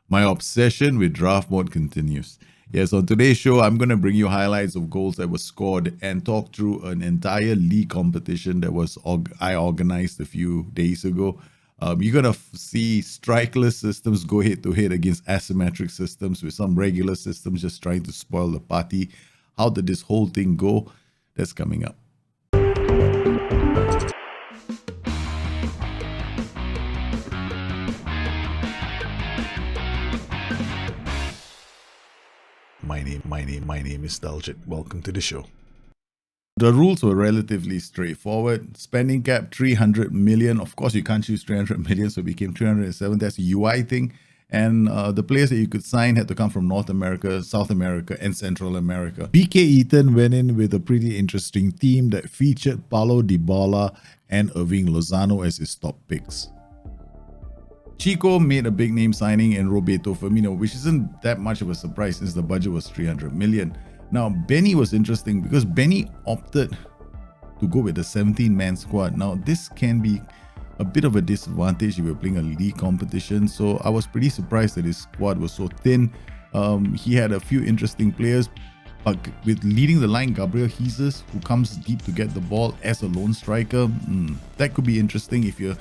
My obsession with draft mode continues. Yes, on today's show, I'm going to bring you highlights of goals that were scored and talk through an entire league competition that I organized a few days ago. You're going to see strikeless systems go head to head against asymmetric systems, with some regular systems just trying to spoil the party. How did this whole thing go? That's coming up. My name is Daljit. Welcome to the show. The rules were relatively straightforward. Spending cap 300 million. Of course, you can't choose 300 million, so it became 307. That's a UI thing. And the players that you could sign had to come from North America, South America, and Central America. BK Eaton went in with a pretty interesting team that featured Paulo Dybala and Irving Lozano as his top picks. Chico made a big name signing in Roberto Firmino, which isn't that much of a surprise since the budget was 300 million. Now, Benny was interesting because Benny opted to go with a 17-man squad. Now, this can be a bit of a disadvantage if you're playing a league competition, so I was pretty surprised that his squad was so thin. He had a few interesting players, but with leading the line, Gabriel Jesus, who comes deep to get the ball as a lone striker, that could be interesting if you're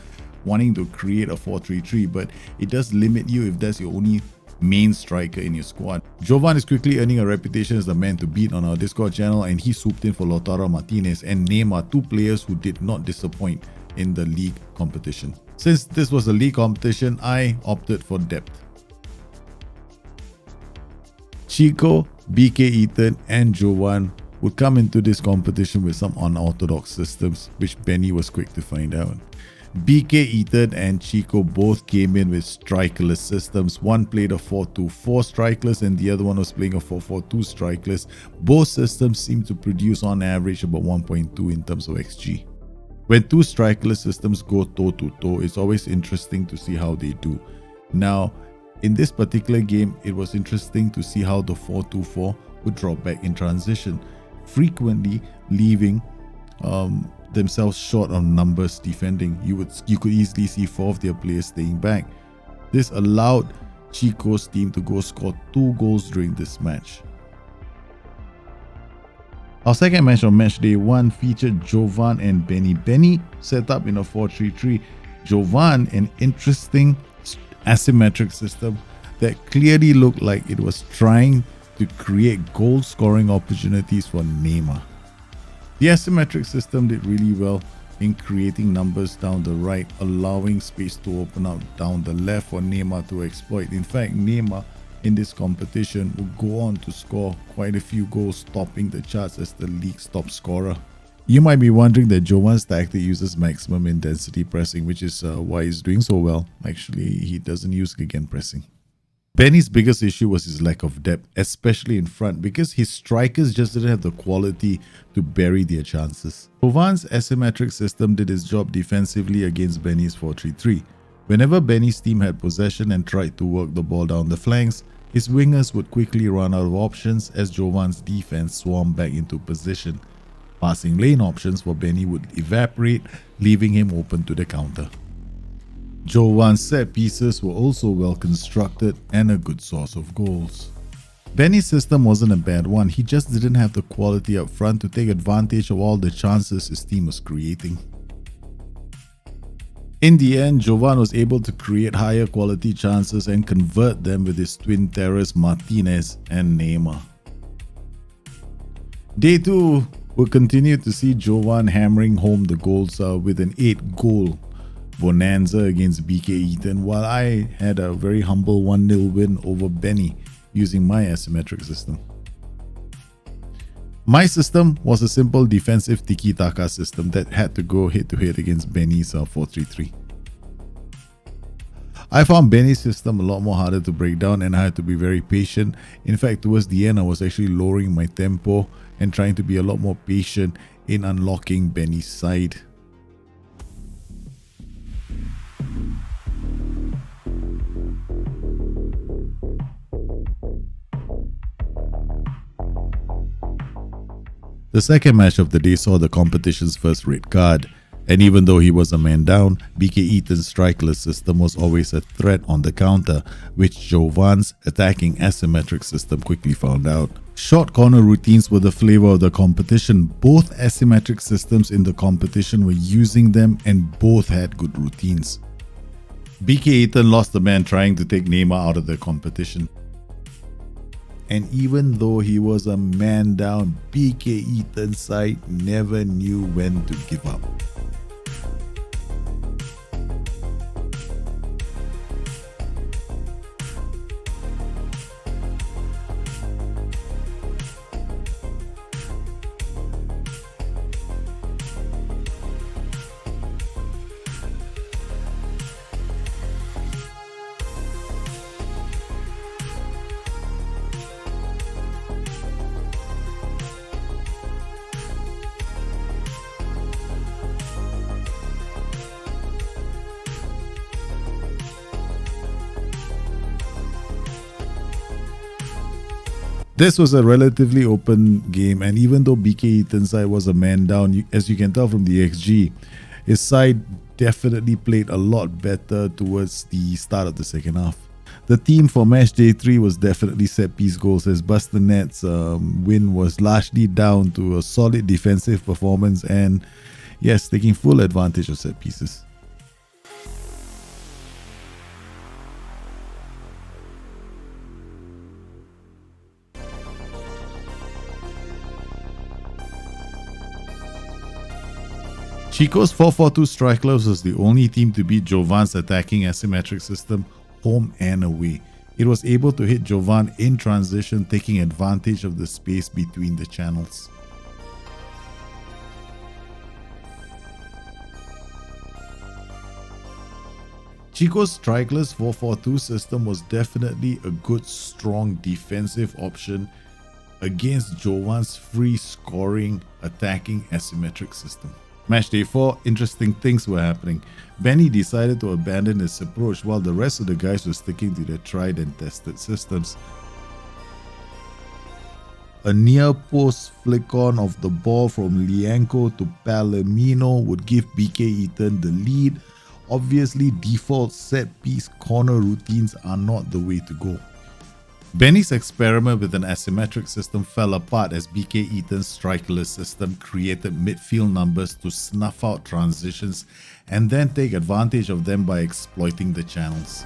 wanting to create a 4-3-3, but it does limit you if that's your only main striker in your squad. Jovan is quickly earning a reputation as the man to beat on our Discord channel, and he swooped in for Lautaro Martinez and Neymar, two players who did not disappoint in the league competition. Since this was a league competition, I opted for depth. Chico, BK Eaton, and Jovan would come into this competition with some unorthodox systems, which Benny was quick to find out. BK Eaton and Chico both came in with strikerless systems. One played a 4-2-4 strikeless and the other one was playing a 4-4-2 strikeless. Both systems seem to produce on average about 1.2 in terms of XG. When two strikerless systems go toe-to-toe, it's always interesting to see how they do. Now, in this particular game, it was interesting to see how the 4-2-4 would drop back in transition, frequently leaving themselves short on numbers defending. You could easily see 4 of their players staying back. This allowed Chico's team to go score 2 goals during this match. Our second match on match day 1 featured Jovan and Benny. Benny set up in a 4-3-3. Jovan, an interesting asymmetric system that clearly looked like it was trying to create goal scoring opportunities for Neymar. The asymmetric system did really well in creating numbers down the right, allowing space to open up down the left for Neymar to exploit. In fact, Neymar in this competition would go on to score quite a few goals, topping the charts as the league's top scorer. You might be wondering that Jovan's tactic uses maximum intensity pressing, which is why he's doing so well. Actually, he doesn't use again pressing. Benny's biggest issue was his lack of depth, especially in front, because his strikers just didn't have the quality to bury their chances. Jovan's asymmetric system did its job defensively against Benny's 4-3-3. Whenever Benny's team had possession and tried to work the ball down the flanks, his wingers would quickly run out of options as Jovan's defense swarmed back into position. Passing lane options for Benny would evaporate, leaving him open to the counter. Jovan's set pieces were also well constructed and a good source of goals. Benny's system wasn't a bad one, he just didn't have the quality up front to take advantage of all the chances his team was creating. In the end, Jovan was able to create higher quality chances and convert them with his twin terrors Martinez and Neymar. Day 2 will continue to see Jovan hammering home the goals with an 8-goal bonanza against BK Eaton, while I had a very humble 1-0 win over Benny using my asymmetric system. My system was a simple defensive tiki-taka system that had to go head-to-head against Benny's 4-3-3. I found Benny's system a lot more harder to break down and I had to be very patient. In fact, towards the end, I was actually lowering my tempo and trying to be a lot more patient in unlocking Benny's side. The second match of the day saw the competition's first red card. And even though he was a man down, BK Eaton's strikeless system was always a threat on the counter, which Jovan's attacking asymmetric system quickly found out. Short corner routines were the flavor of the competition. Both asymmetric systems in the competition were using them and both had good routines. BK Eaton lost the man trying to take Neymar out of the competition. And even though he was a man down, BK Eaton's side never knew when to give up. This was a relatively open game, and even though BK Eaton's side was a man down, as you can tell from the XG, his side definitely played a lot better towards the start of the second half. The theme for match day 3 was definitely set piece goals, as Busthenet's win was largely down to a solid defensive performance and, yes, taking full advantage of set pieces. Chico's 4-4-2 strikeless was the only team to beat Jovan's attacking asymmetric system home and away. It was able to hit Jovan in transition, taking advantage of the space between the channels. Chico's strikeless 4-4-2 system was definitely a good, strong defensive option against Jovan's free scoring attacking asymmetric system. Match day 4, interesting things were happening. Benny decided to abandon his approach while the rest of the guys were sticking to their tried and tested systems. A near post flick on of the ball from Lianco to Palomino would give BK Eaton the lead. Obviously, default set piece corner routines are not the way to go. Benny's experiment with an asymmetric system fell apart as BK Eaton's strikeless system created midfield numbers to snuff out transitions and then take advantage of them by exploiting the channels.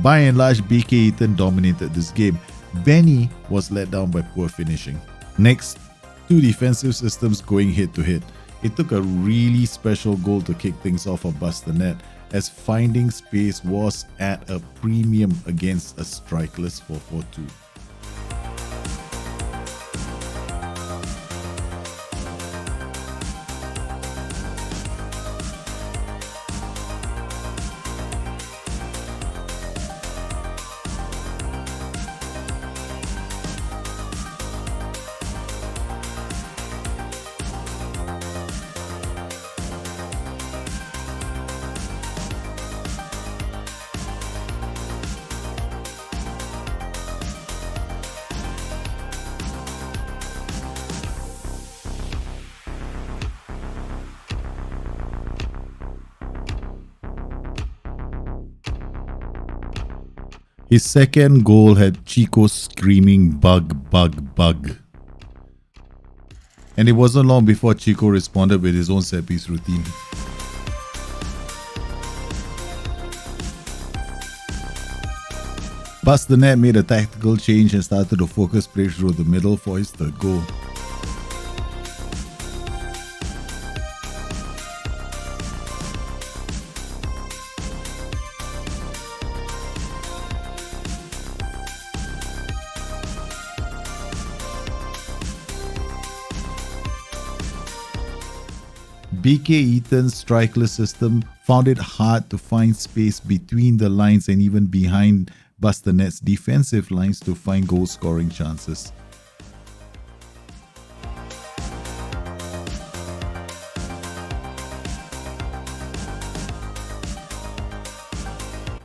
By and large, BK Eaton dominated this game. Benny was let down by poor finishing. Next, two defensive systems going head to head. It took a really special goal to kick things off for Bustthenet, as finding space was at a premium against a strikeless 4-4-2. His second goal had Chico screaming bug, bug, bug. And it wasn't long before Chico responded with his own set piece routine. Bustthenet made a tactical change and started to focus play through the middle for his third goal. BK Eaton's strikeless system found it hard to find space between the lines and even behind Busthenet's defensive lines to find goal scoring chances.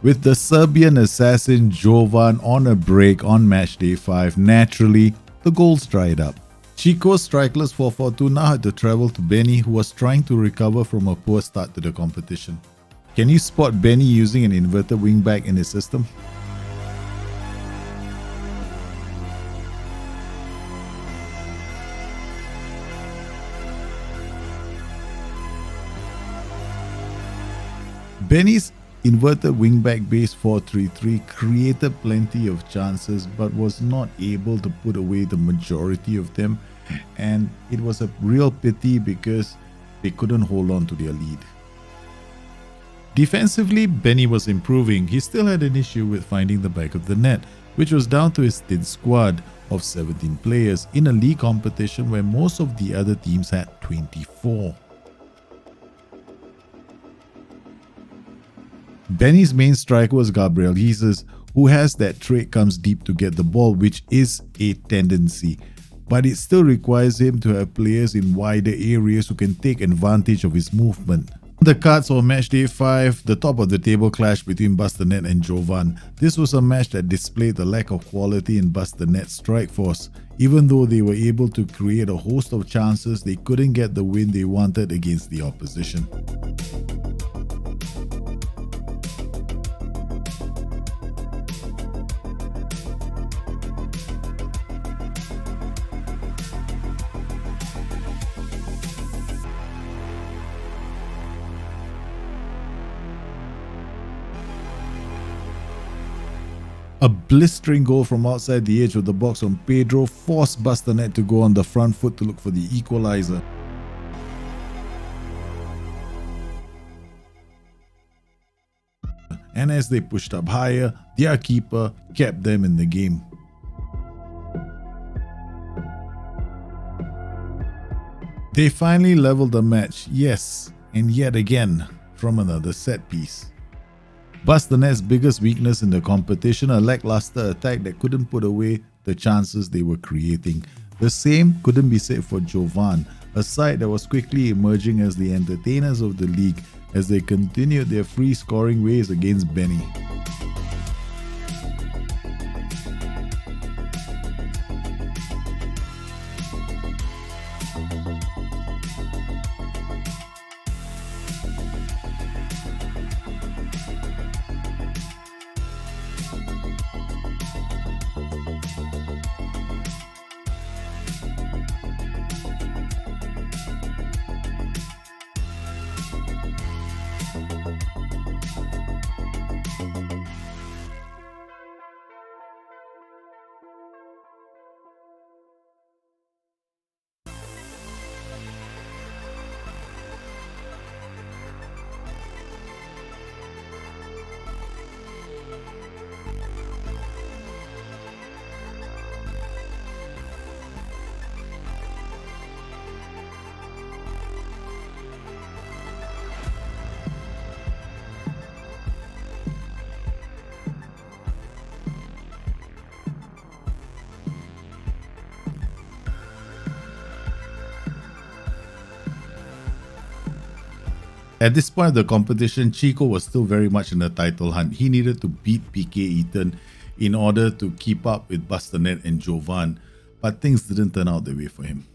With the Serbian assassin Jovan on a break on match day 5, naturally, the goals dried up. Chico's strikeless 4-4-2 now had to travel to Benny, who was trying to recover from a poor start to the competition. Can you spot Benny using an inverted wingback in his system? Benny's inverted wingback base 4-3-3 created plenty of chances but was not able to put away the majority of them, and it was a real pity because they couldn't hold on to their lead. Defensively, Benny was improving. He still had an issue with finding the back of the net, which was down to his thin squad of 17 players in a league competition where most of the other teams had 24. Benny's main striker was Gabriel Jesus, who has that trait comes deep to get the ball, which is a tendency, but it still requires him to have players in wider areas who can take advantage of his movement. The cards for match day 5, the top of the table clash between Bustthenet and Jovan. This was a match that displayed the lack of quality in Busthenet's strike force. Even though they were able to create a host of chances, they couldn't get the win they wanted against the opposition. A blistering goal from outside the edge of the box from Pedro forced Bustthenet to go on the front foot to look for the equalizer. And as they pushed up higher, their keeper kept them in the game. They finally leveled the match, yes, and yet again from another set piece. Busthenet's biggest weakness in the competition, a lackluster attack that couldn't put away the chances they were creating. The same couldn't be said for Jovan, a side that was quickly emerging as the entertainers of the league as they continued their free scoring ways against Benny. At this point of the competition, Chico was still very much in the title hunt. He needed to beat PK Eaton in order to keep up with Bustthenet and Jovan, but things didn't turn out that way for him.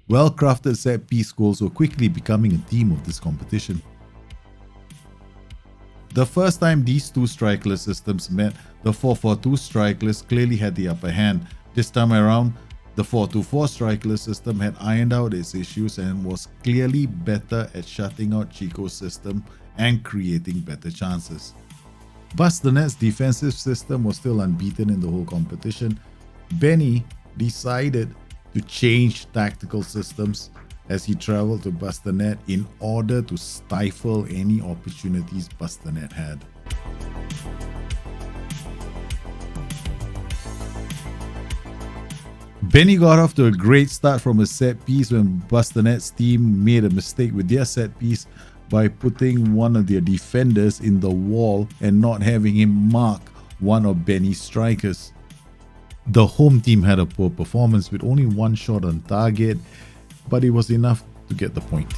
Well-crafted set-piece goals were quickly becoming a theme of this competition. The first time these two strikeless systems met, the 4-4-2 strikeless clearly had the upper hand. This time around, the 4-2-4 strikeless system had ironed out its issues and was clearly better at shutting out Chico's system and creating better chances. Busthenet's defensive system was still unbeaten in the whole competition. Benny decided to change tactical systems as he traveled to Bustthenet in order to stifle any opportunities Bustthenet had. Benny got off to a great start from a set piece when Busthenet's team made a mistake with their set piece by putting one of their defenders in the wall and not having him mark one of Benny's strikers. The home team had a poor performance with only one shot on target, but it was enough to get the point.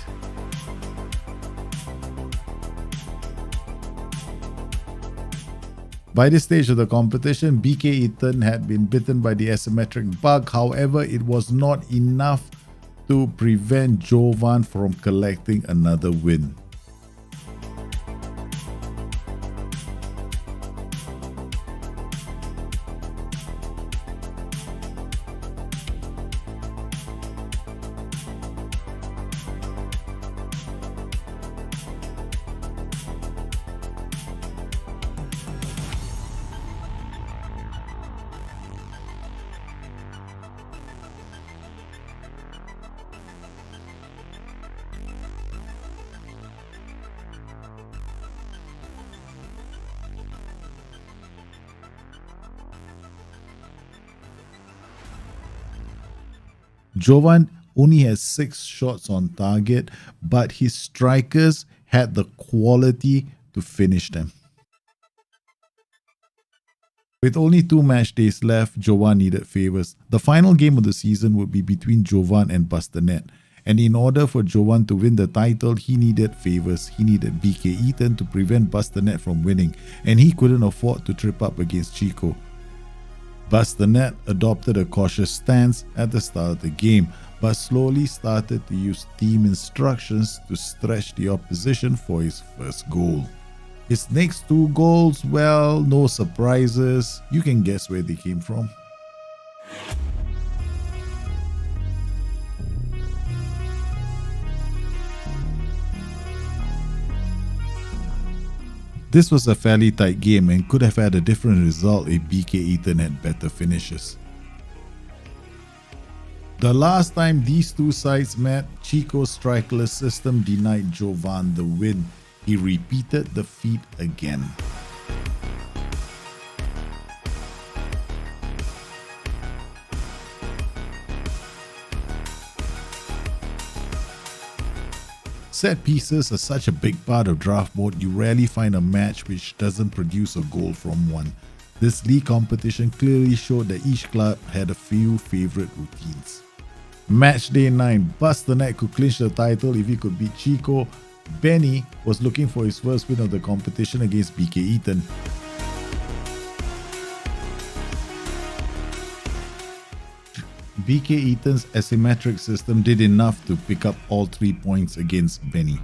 By this stage of the competition, BK Ethan had been bitten by the asymmetric bug. However, it was not enough to prevent Jovan from collecting another win. Jovan only has 6 shots on target, but his strikers had the quality to finish them. With only 2 match days left, Jovan needed favours. The final game of the season would be between Jovan and Bustthenet. And in order for Jovan to win the title, he needed favours. He needed BK Ethan to prevent Bustthenet from winning, and he couldn't afford to trip up against Chico. Bustthenet adopted a cautious stance at the start of the game, but slowly started to use team instructions to stretch the opposition for his first goal. His next 2 goals, well, no surprises. You can guess where they came from. This was a fairly tight game and could have had a different result if BK Ethan had better finishes. The last time these 2 sides met, Chico's strikerless system denied Jovan the win. He repeated the feat again. Set pieces are such a big part of draft mode, you rarely find a match which doesn't produce a goal from one. This league competition clearly showed that each club had a few favourite routines. Match day 9, Bustthenet could clinch the title if he could beat Chico. Benny was looking for his first win of the competition against BK Ethan. BK Ethan's asymmetric system did enough to pick up all 3 points against Benny.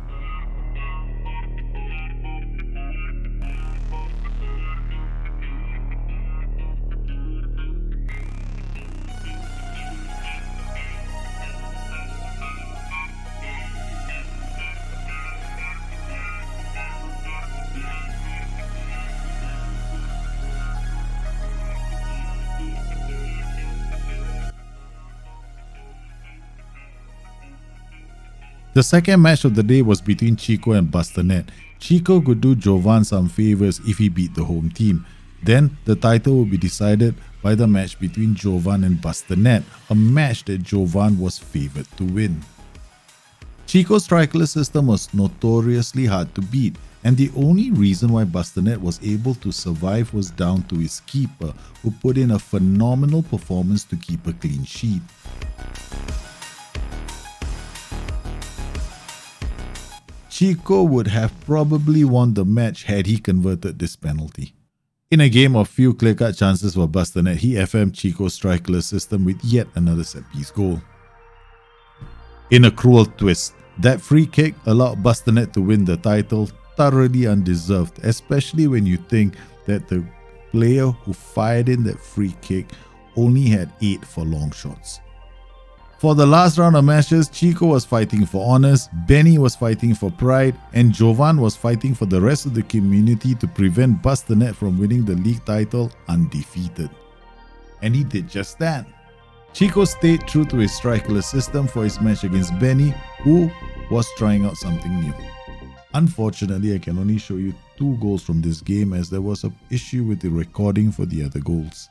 The second match of the day was between Chico and Bustthenet. Chico could do Jovan some favours if he beat the home team. Then the title would be decided by the match between Jovan and Bustthenet, a match that Jovan was favoured to win. Chico's strikerless system was notoriously hard to beat, and the only reason why Bustthenet was able to survive was down to his keeper, who put in a phenomenal performance to keep a clean sheet. Chico would have probably won the match had he converted this penalty. In a game of few clear-cut chances for Bustthenet, he FM'd Chico's strikerless system with yet another set-piece goal. In a cruel twist, that free kick allowed Bustthenet to win the title, thoroughly undeserved, especially when you think that the player who fired in that free kick only had 8 for long shots. For the last round of matches, Chico was fighting for honours, Benny was fighting for pride, and Jovan was fighting for the rest of the community to prevent Bustthenet from winning the league title undefeated. And he did just that. Chico stayed true to his strikerless system for his match against Benny, who was trying out something new. Unfortunately, I can only show you 2 goals from this game as there was an issue with the recording for the other goals.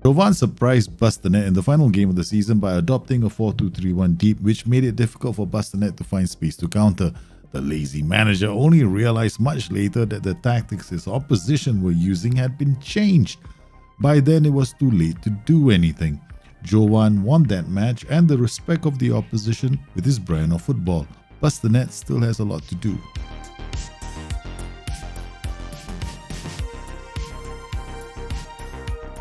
Jovan surprised Bustthenet in the final game of the season by adopting a 4-2-3-1 deep, which made it difficult for Bustthenet to find space to counter. The lazy manager only realized much later that the tactics his opposition were using had been changed. By then, it was too late to do anything. Jovan won that match and the respect of the opposition with his brand of football. Bustthenet still has a lot to do.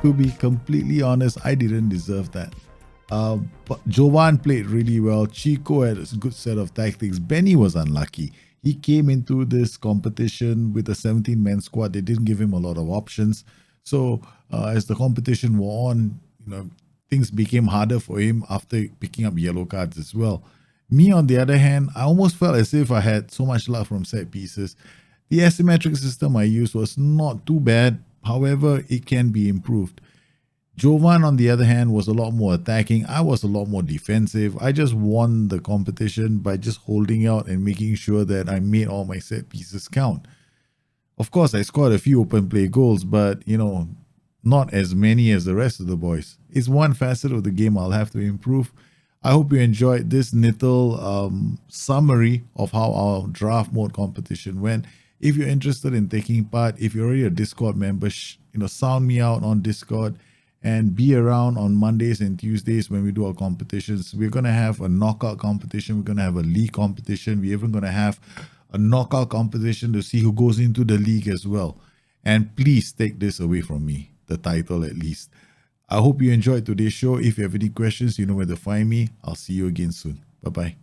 To be completely honest, I didn't deserve that. But Jovan played really well. Chico had a good set of tactics. Benny was unlucky. He came into this competition with a 17-man squad. They didn't give him a lot of options. So as the competition wore on, things became harder for him after picking up yellow cards as well. Me, on the other hand, I almost felt as if I had so much luck from set pieces. The asymmetric system I used was not too bad. However, it can be improved. Jovan, on the other hand, was a lot more attacking. I was a lot more defensive. I just won the competition by just holding out and making sure that I made all my set pieces count. Of course, I scored a few open play goals, but, not as many as the rest of the boys. It's one facet of the game I'll have to improve. I hope you enjoyed this little summary of how our draft mode competition went. If you're interested in taking part, if you're already a Discord member, sound me out on Discord and be around on Mondays and Tuesdays when we do our competitions. We're going to have a knockout competition. We're going to have a league competition. We're even going to have a knockout competition to see who goes into the league as well. And please take this away from me, the title at least. I hope you enjoyed today's show. If you have any questions, you know where to find me. I'll see you again soon. Bye-bye.